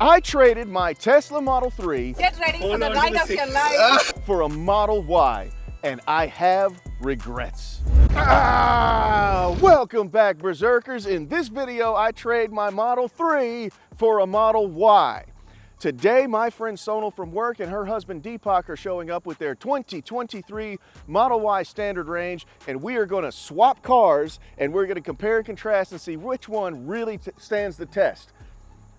I traded my Tesla Model 3 Get ready for the ride of your life. for a Model Y, and I have regrets. Welcome back, Berserkers. In this video, I trade my Model 3 for a Model Y. Today, my friend Sonal from work and her husband Deepak are showing up with their 2023 Model Y standard range, and we are going to swap cars, and we're going to compare and contrast and see which one really stands the test.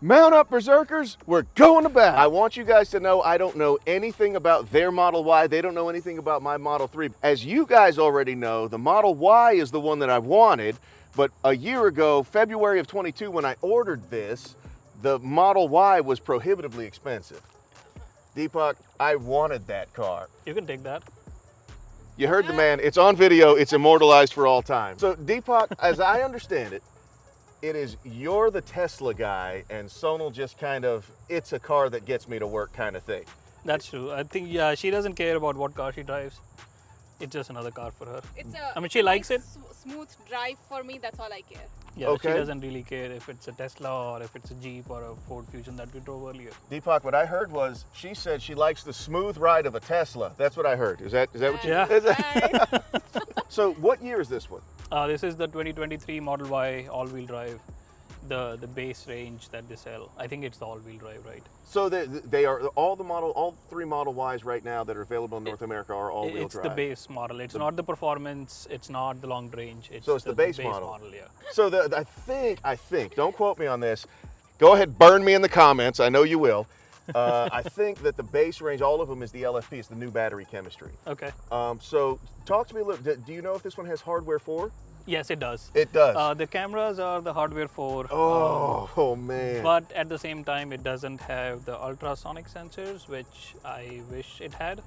Mount up, Berserkers, we're going to battle. I want you guys to know I don't know anything about their Model Y. They don't know anything about my Model 3. As you guys already know, the Model Y is the one that I wanted, but a year ago, February of 22, when I ordered this, the Model Y was prohibitively expensive. Deepak, I wanted that car. You can take that. You heard the man. It's on video. It's immortalized for all time. So Deepak, as I understand it, it is you're the Tesla guy and Sonal just kind of, it's a car that gets me to work kind of thing. That's true. I think, yeah, she doesn't care about what car she drives. It's just another car for her. I mean, she likes it. Smooth drive for me, that's all I care. Yeah, Okay. She doesn't really care if it's a Tesla or if it's a Jeep or a Ford Fusion that we drove earlier. Deepak, what I heard was she said she likes the smooth ride of a Tesla. That's what I heard. Is that what you? Yeah. Right. So what year is this one? This is the 2023 Model Y all-wheel drive, the base range that they sell. I think it's the all-wheel drive, right? So they are all three Model Ys right now that are available in North America are all-wheel drive. It's the base model. It's not the performance. It's not the long range. So it's the base model. Yeah. So I think, don't quote me on this. Go ahead, burn me in the comments. I know you will. I think that the base range, all of them, is the LFP. It's the new battery chemistry. Okay. So talk to me a little. Do you know if this one has hardware 4? Yes, it does. It does. The cameras are the hardware 4. Oh man. But at the same time, it doesn't have the ultrasonic sensors, which I wish it had.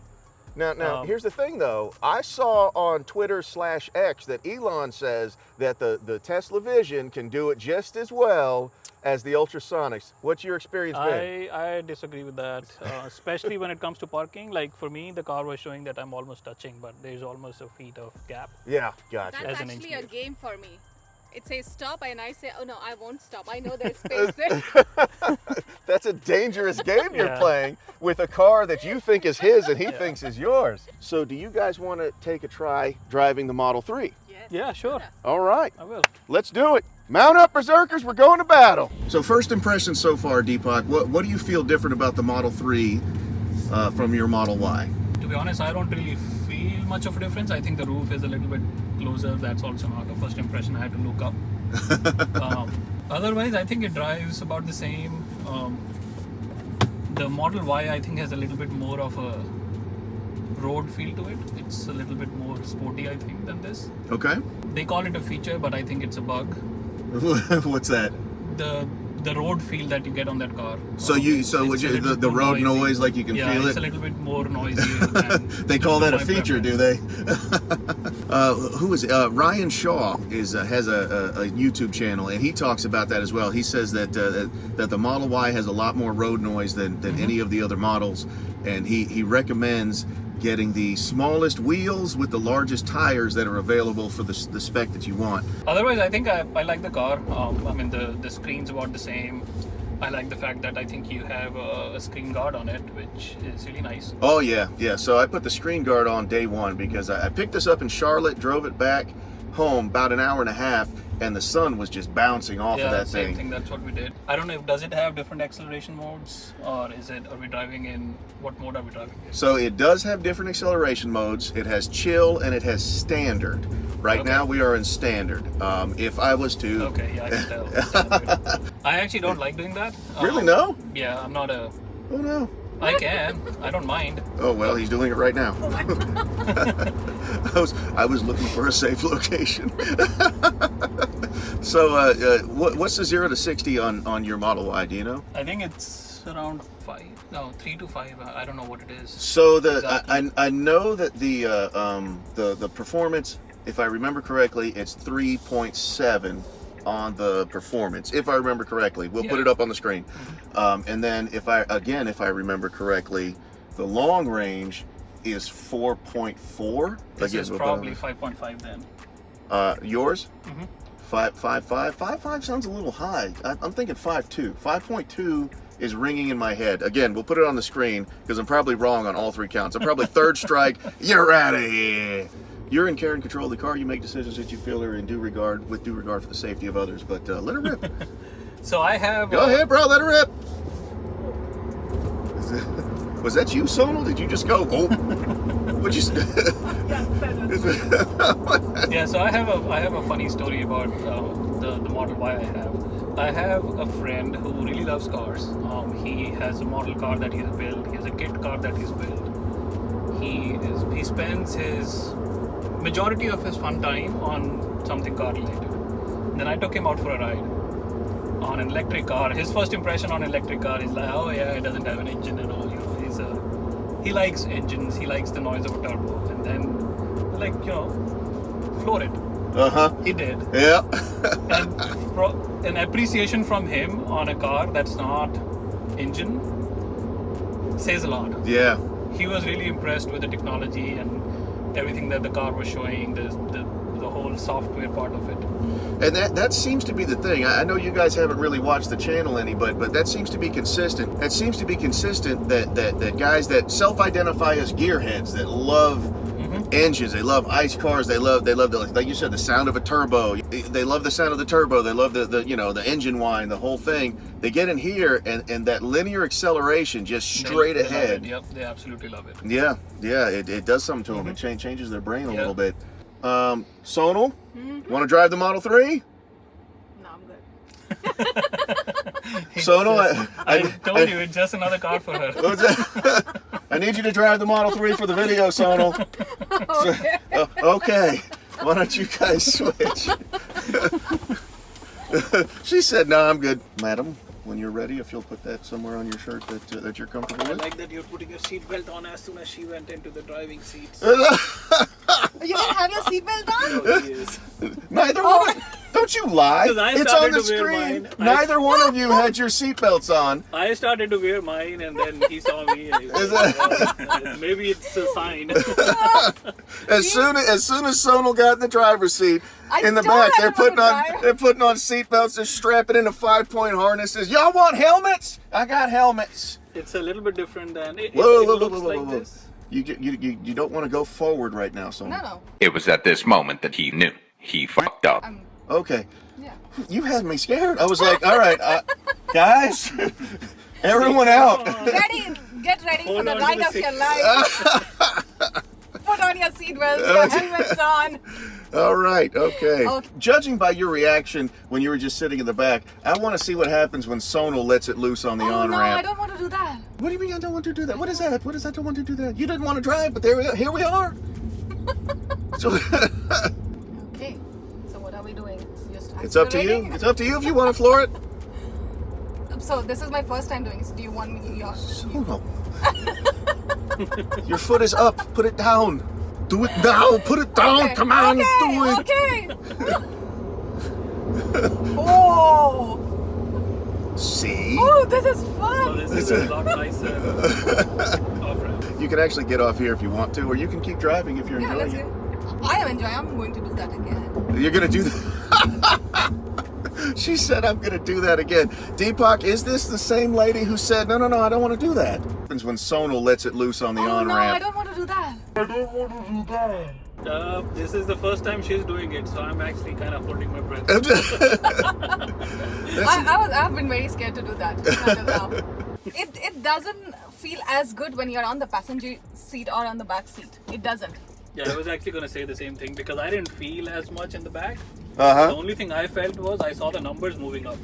Now, here's the thing though. I saw on Twitter/X that Elon says that the Tesla Vision can do it just as well as the ultrasonics. What's your experience been? I disagree with that, especially when it comes to parking. Like for me, the car was showing that I'm almost touching, but there's almost a feet of gap. Yeah, gotcha. That's As an actually a engineer. game for me. It says stop and I say, oh no, I won't stop. I know there's space there. That's a dangerous game you're Yeah. playing with a car that you think is his and he thinks is yours. So do you guys want to take a try driving the Model 3? Yes. Yeah, sure. All right, I will. let's do it. Mount up, Berserkers, we're going to battle. So first impressions so far, Deepak, what do you feel different about the Model 3 from your Model Y? To be honest, I don't really feel much of a difference. I think the roof is a little bit closer. That's also not a first impression. I had to look up. Otherwise, I think it drives about the same. The Model Y, I think, has a little bit more of a road feel to it. It's a little bit more sporty, I think, than this. Okay. They call it a feature, but I think it's a bug. What's that? The road feel that you get on that car. So It's a would you, little the bit road noisy. noise, like you can Yeah, feel it's it? a little bit more noisy. Than They call that a my feature, do preference. they? Who is it? Ryan Shaw has a YouTube channel, and he talks about that as well. He says that that the Model Y has a lot more road noise than any of the other models, and he recommends getting the smallest wheels with the largest tires that are available for the spec that you want. Otherwise, I think I like the car. I mean, the screen's about the same. I like the fact that I think you have a screen guard on it, which is really nice. Oh yeah. So I put the screen guard on day one because I picked this up in Charlotte, drove it back home about an hour and a half, and the sun was just bouncing off of that same thing. thing. That's what we did. I don't know if does it have different acceleration modes, or are we driving in what mode are we driving in? So it does have different acceleration modes. It has chill and it has standard. Right Okay. now we are in standard. If I was to... Okay, yeah, I can tell. I actually don't like doing that. Really, no? Yeah, I'm not a. Oh no. I can. I don't mind. Oh well, he's doing it right now. I was looking for a safe location. So what's the 0 to 60 on your Model Y? Do you know? I think it's around 3 to 5. I don't know what it is. So Exactly. I know that the performance, if I remember correctly, it's 3.7 on the performance, if I remember correctly. We'll put it up on the screen. And then if I remember correctly, the long range is 4.4. This is probably 5.5 then. Yours? Mhm. 5.5 sounds a little high. I'm thinking 5.2. 5.2 is ringing in my head. Again, we'll put it on the screen because I'm probably wrong on all 3 counts. I'm probably third strike. You're out of here. You're in care and control of the car. You make decisions that you feel are in due regard for the safety of others. But let her rip. So I have. Go ahead, bro. Let her rip. Was that you, Sonal? Did you just go? Oh, what'd you say? Yeah. So I have a funny story about the Model Y I have. I have a friend who really loves cars. He has a model car that he has built. He has a kit car that he's built. He spends his majority of his fun time on something car related. Then I took him out for a ride on an electric car. His first impression on electric car is like, oh yeah, it doesn't have an engine and all. You know, he likes engines. He likes the noise of a turbo. And then, like, you know, floor it. He did. Yeah. And an appreciation from him on a car that's not engine says a lot. Yeah. He was really impressed with the technology and everything that the car was showing, the whole software part of it. And that seems to be the thing. I know you guys haven't really watched the channel any, but that seems to be consistent. It seems to be consistent that guys that self-identify as gearheads, that love engines, they love ice cars, they love the, like you said, the sound of a turbo. They love the sound of the turbo. They love the you know, the engine whine, the whole thing. They get in here and that linear acceleration just straight ahead. Yep, they absolutely love it. Yeah, it does something to them. It changes their brain a little bit. Sonal, want to drive the Model 3? No, I'm good. Sonal, I told you, it's just another car for her. I need you to drive the Model 3 for the video, Sonal. Okay. Okay, why don't you guys switch? She said, no, I'm good. Madam, when you're ready, if you'll put that somewhere on your shirt that you're comfortable I with. like that you're putting your seatbelt on as soon as she went into the driving seats. You don't have your seatbelt on? Oh, yes. Neither one. Don't you lie. 'Cause I It's on started the to wear screen. mine. Neither one of you had your seatbelts on. I started to wear mine and then he saw me. And he was Is like, "Oh, maybe it's a sign." As soon as Sonal got in the driver's seat, in the told back, her I don't wanna drive. they're putting on seatbelts. They're strapping into 5-point harnesses. Y'all want helmets? I got helmets. It's a little bit different than it, Whoa, it whoa, looks whoa, like whoa, whoa. this. You don't want to go forward right now, Sonal. No. It was at this moment that he knew he fucked up. Okay. Yeah. You had me scared. I was like, all right, guys, everyone out. Get ready for Hold the on to ride the of your life. Put on your seatbelts, your helmets on. All right, okay. Okay. Judging by your reaction when you were just sitting in the back, I want to see what happens when Sonal lets it loose on the Oh no, I on-ramp. don't want to do that. What do you mean I don't want to do that? What is that? What is that? I don't want to do that. You didn't want to drive, but here we are. So, Okay, so what are we doing? Just it's up to you. accelerating? It's up to you if you want to floor it. So this is my first time doing this. Do you want me to Sonal. Your foot is up. Put it down. Do it now. Put it down. Okay, Come on. okay, Do it. Okay. Oh. See? Oh, this is So fun. this is a lot nicer off-ramp. You can actually get off here if you want to, or you can keep driving if you're Yeah, let's enjoying do. I am enjoying. I'm going to do that again. it. You're gonna do that. She said, I'm gonna do that again. Deepak, is this the same lady who said, no, I don't want to do that? What happens when Sonal lets it loose on the Oh no, I on-ramp? don't want to do that. This is the first time she's doing it, so I'm actually kind of holding my breath. I've been very scared to do that until now. It doesn't feel as good when you're on the passenger seat or on the back seat. It doesn't. Yeah, I was actually going to say the same thing because I didn't feel as much in the back. The Uh-huh. only thing I felt was I saw the numbers moving up.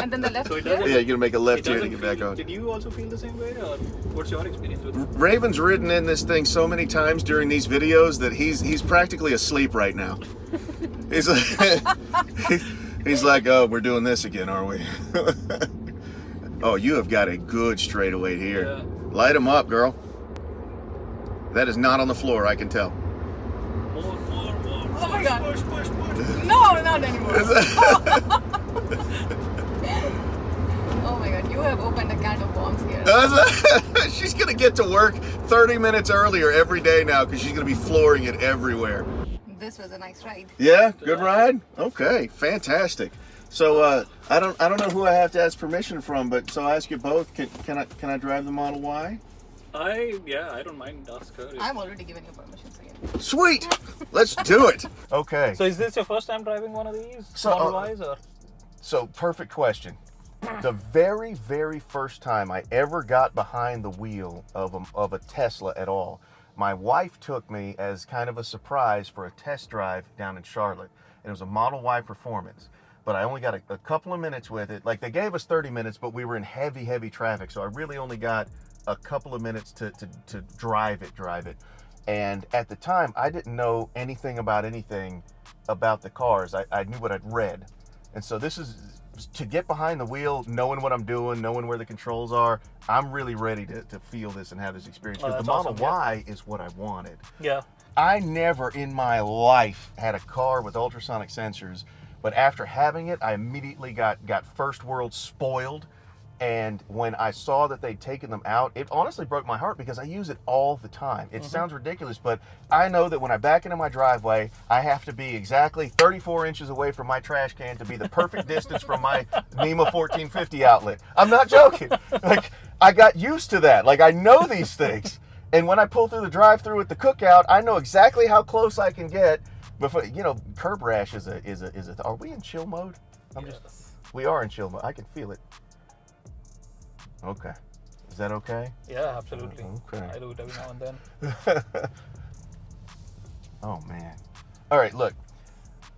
And then the left So it here. doesn't- Yeah, you're gonna make a left It here to doesn't get back feel- on. Did you also feel the same way, or what's your experience with it? Raven's ridden in this thing so many times during these videos that he's practically asleep right now. He's like, he's like, oh, we're doing this again, are we? Oh, you have got a good straightaway here. Yeah. Light him up, girl. That is not on the floor, I can tell. More. Oh my God. Push. No, not anymore. Oh my God, you have opened a can of bombs here. She's gonna get to work 30 minutes earlier every day now because she's gonna be flooring it everywhere. This was a nice ride. Yeah, good ride? Okay, fantastic. So I don't know who I have to ask permission from, but so I ask you both. Can I drive the Model Y? I don't mind. Ask her. I've already given you permission, so yeah. Sweet. Let's do it. Okay. So is this your first time driving one of these? So, Model Ys, or? So perfect question. The very, very first time I ever got behind the wheel of a Tesla at all, my wife took me as kind of a surprise for a test drive down in Charlotte. And it was a Model Y Performance. But I only got a couple of minutes with it. Like, they gave us 30 minutes, but we were in heavy, heavy traffic. So I really only got a couple of minutes to drive it. And at the time, I didn't know anything about the cars. I knew what I'd read. And so this is, to get behind the wheel, knowing what I'm doing, knowing where the controls are, I'm really ready to feel this and have this experience. Because the Model Y is what I wanted. Yeah. I never in my life had a car with ultrasonic sensors, but after having it, I immediately got first world spoiled. And when I saw that they'd taken them out, it honestly broke my heart because I use it all the time. It sounds ridiculous, but I know that when I back into my driveway, I have to be exactly 34 inches away from my trash can to be the perfect distance from my NEMA 1450 outlet. I'm not joking. Like, I got used to that. Like, I know these things. And when I pull through the drive-through at the cookout, I know exactly how close I can get before, curb rash is a are we in chill mode? We are in chill mode. I can feel it. Okay. Is that okay? Yeah, absolutely. Okay. I do it every now and then. Oh, man. All right, look.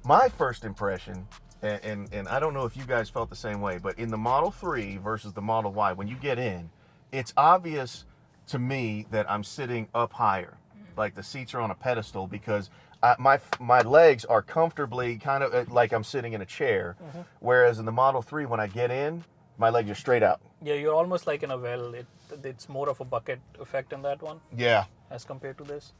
My first impression, and I don't know if you guys felt the same way, but in the Model 3 versus the Model Y, when you get in, it's obvious to me that I'm sitting up higher. Like the seats are on a pedestal because my legs are comfortably kind of like I'm sitting in a chair. Whereas in the Model 3, when I get in, my legs are straight out. Yeah, you're almost like in a well. It's more of a bucket effect in that one. Yeah. As compared to this.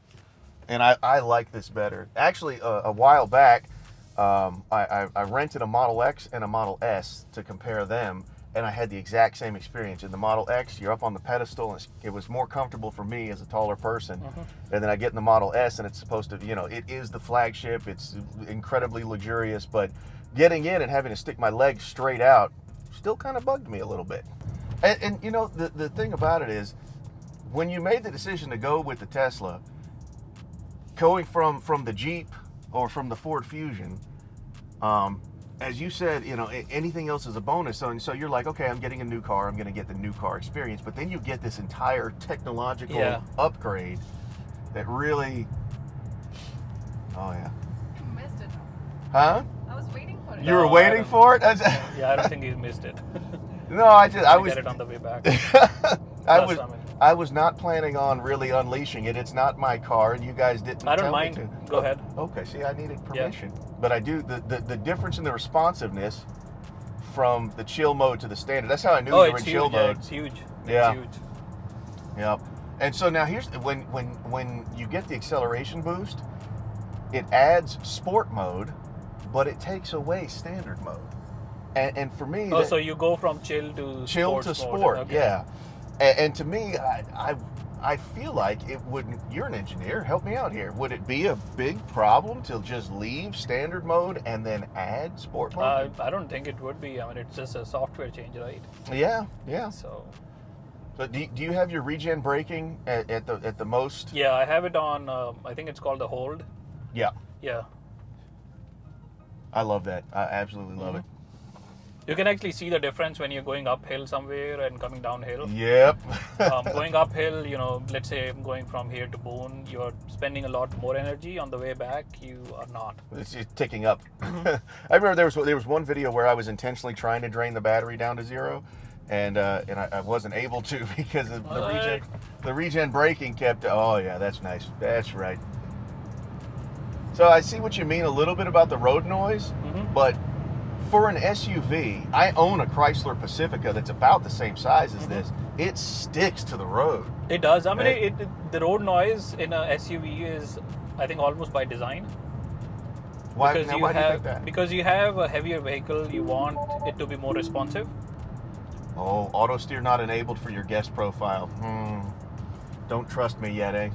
And I like this better. Actually, a while back, I rented a Model X and a Model S to compare them, and I had the exact same experience. In the Model X, you're up on the pedestal, and it was more comfortable for me as a taller person. And then I get in the Model S, and it's supposed to, it is the flagship. It's incredibly luxurious, but getting in and having to stick my legs straight out still kind of bugged me a little bit. And the thing about it is, when you made the decision to go with the Tesla, going from the Jeep or from the Ford Fusion, as you said, anything else is a bonus. So you're like, okay, I'm getting a new car. I'm going to get the new car experience. But then you get this entire technological upgrade that really, oh yeah. You missed it. Huh? I was waiting for it. You were waiting for it? Yeah, I don't think you missed it. No, I was. Get it on the way back. I was not planning on really unleashing it. It's not my car, and you guys didn't. I don't tell mind. Me to. Go ahead. Okay. See, I needed permission, but I do. The difference in the responsiveness from the chill mode to the standard. That's how I knew you were in chill mode. It's huge. Yeah. It's huge. Yep. And so now here's when you get the acceleration boost, it adds sport mode, but it takes away standard mode. And for me, so you go from chill to sport. Okay. Yeah. And to me, I feel like it wouldn't. You're an engineer. Help me out here. Would it be a big problem to just leave standard mode and then add sport mode? I don't think it would be. I mean, it's just a software change, right? Yeah. So do you have your regen braking at the most? Yeah, I have it on. I think it's called the hold. Yeah. Yeah. I love that. I absolutely love it. You can actually see the difference when you're going uphill somewhere and coming downhill. Yep. Going uphill, let's say going from here to Boone, you're spending a lot more energy. On the way back, you are not. It's just ticking up. I remember there was one video where I was intentionally trying to drain the battery down to zero, and I wasn't able to because of the regen braking kept. Oh yeah, that's nice. That's right. So I see what you mean a little bit about the road noise, but for an SUV, I own a Chrysler Pacifica that's about the same size as this. It sticks to the road. It does. I mean, the road noise in a SUV is, I think, almost by design. Why do you think that? Because you have a heavier vehicle, you want it to be more responsive. Oh, auto steer not enabled for your guest profile. Don't trust me yet, eh?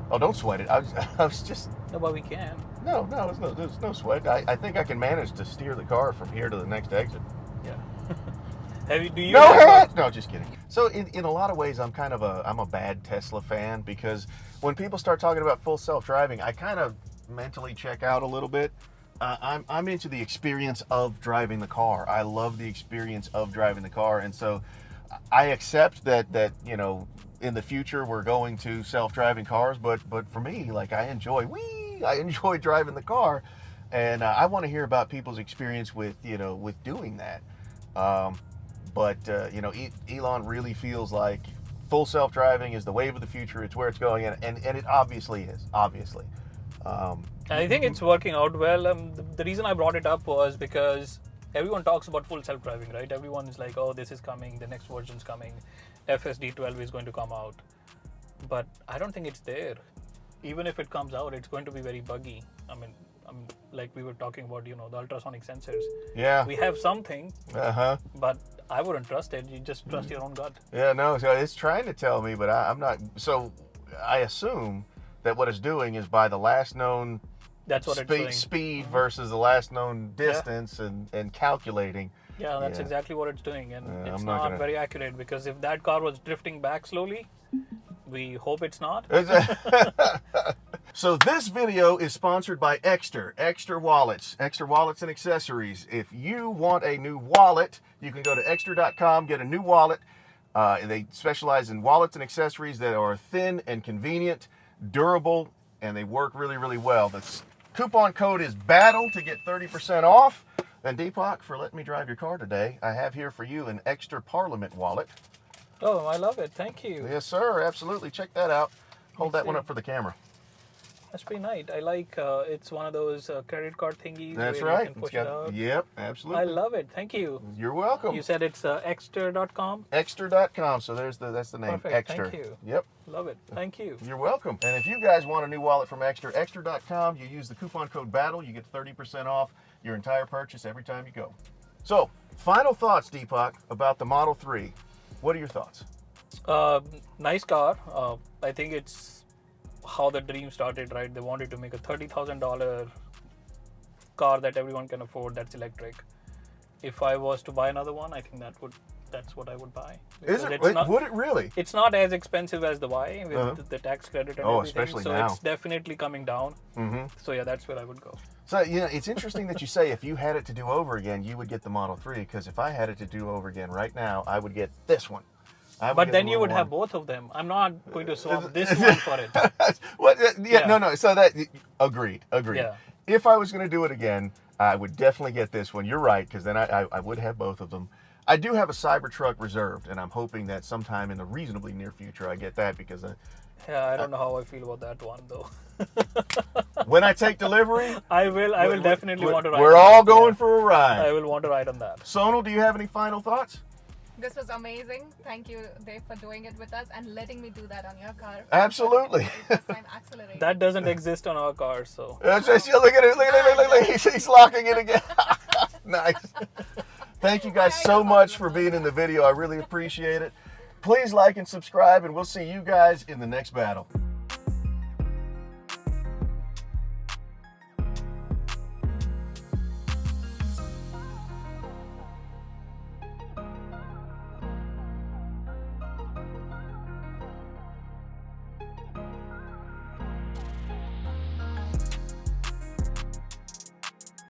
No, Oh, don't sweat it. I was just. No, but we can. No, there's no sweat. I think I can manage to steer the car from here to the next exit. Yeah. Do you No have hat! No, just kidding. So in a lot of ways, I'm a bad Tesla fan, because when people start talking about full self-driving, I kind of mentally check out a little bit. I'm into the experience of driving the car. I love the experience of driving the car, and so I accept that in the future we're going to self-driving cars. But for me, like, I enjoy driving the car, and I want to hear about people's experience with doing that. But Elon really feels like full self-driving is the wave of the future. It's where it's going, and it obviously is. Obviously. I think it's working out well. The reason I brought it up was because everyone talks about full self-driving, right? Everyone is like, oh, this is coming, the next version's coming, FSD 12 is going to come out. But I don't think it's there. Even if it comes out, it's going to be very buggy. I mean, like we were talking about, the ultrasonic sensors. Yeah. We have something, Uh-huh. but I wouldn't trust it. You just trust your own gut. Yeah, no, so it's trying to tell me, but I'm not. So I assume that what it's doing is by the last known That's what it's doing. speed versus the last known distance, and calculating. Yeah, that's exactly what it's doing, and Yeah, it's I'm not not gonna- very accurate, because if that car was drifting back slowly, we hope it's not. So this video is sponsored by Ekster Wallets and accessories. If you want a new wallet, you can go to ekster.com, get a new wallet. They specialize in wallets and accessories that are thin and convenient, durable, and they work really, really well. The coupon code is BATTLE to get 30% off. And Deepak, for letting me drive your car today, I have here for you an Ekster Parliament wallet. Oh, I love it. Thank you. Yes, sir. Absolutely. Check that out. Hold that one up for the camera. That's pretty nice. I like it's one of those credit card thingies. That's where right. You can push it out. Yep, absolutely. I love it. Thank you. You're welcome. You said it's ekster.com? Ekster.com. So that's the name. Perfect. Ekster. Thank you. Yep. Love it. Thank you. You're welcome. And if you guys want a new wallet from Ekster, ekster.com, you use the coupon code BATTLE, you get 30% off your entire purchase every time you go. So, final thoughts, Deepak, about the Model 3. What are your thoughts? Nice car. I think it's how the dream started, right? They wanted to make a $30,000 car that everyone can afford that's electric. If I was to buy another one, I think that's what I would buy. Is Because it? it's not- Would it really? It's not as expensive as the Y with Uh-huh. the tax credit and Oh, everything. especially so now. it's definitely coming down. Mm-hmm. So yeah, that's where I would go. So, it's interesting that you say if you had it to do over again, you would get the Model 3, because if I had it to do over again right now, I would get this one. But then you would have both of them. I'm not going to swap this one for it. What? Yeah. No. So that agreed. Yeah. If I was going to do it again, I would definitely get this one. You're right, because then I would have both of them. I do have a Cybertruck reserved, and I'm hoping that sometime in the reasonably near future I get that, because Yeah, I don't know how I feel about that one though. when I take delivery, I will definitely want to ride. We're on all that. going Yeah. for a ride. I will want to ride on that. Sonal, do you have any final thoughts? This was amazing. Thank you, Dave, for doing it with us and letting me do that on your car. Absolutely. First time accelerating. That doesn't exist on our cars, so. Look at it. He's locking it again. Nice. Thank you guys so much for being in the video. I really appreciate it. Please like and subscribe, and we'll see you guys in the next battle.